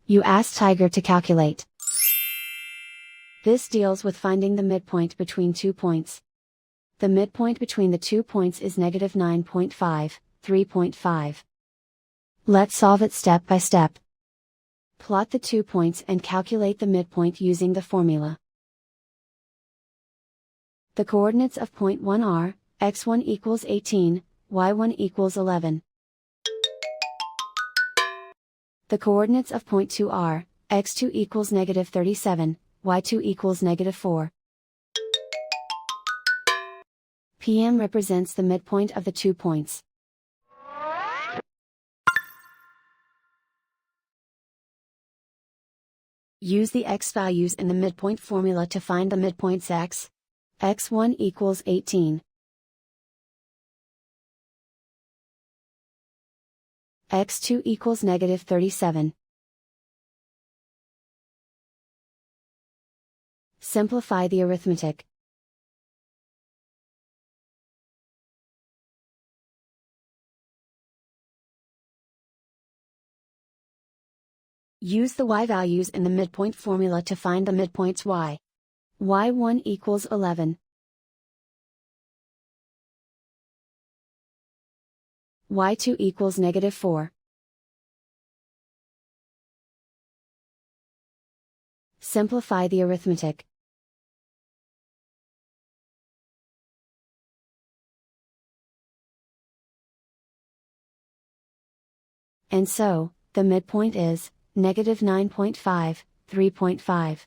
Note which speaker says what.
Speaker 1: You ask Tiger to calculate. This deals with finding the midpoint between 2 points. The midpoint between the 2 points is negative 9.5, 3.5. Let's solve it step by step. Plot the 2 points and calculate the midpoint using the formula. The coordinates of point 1 are, x1 equals 18, y1 equals 11. The coordinates of point 2 are, x2 equals negative 37, y2 equals negative 4. PM represents the midpoint of the 2 points. Use the x values in the midpoint formula to find the midpoints x. x1 equals 18. x2 equals negative 37. Simplify the arithmetic. Use the y values in the midpoint formula to find the midpoints y. y1 equals 11. y2 equals negative 4. Simplify the arithmetic. And so, the midpoint is, negative 9.5, 3.5.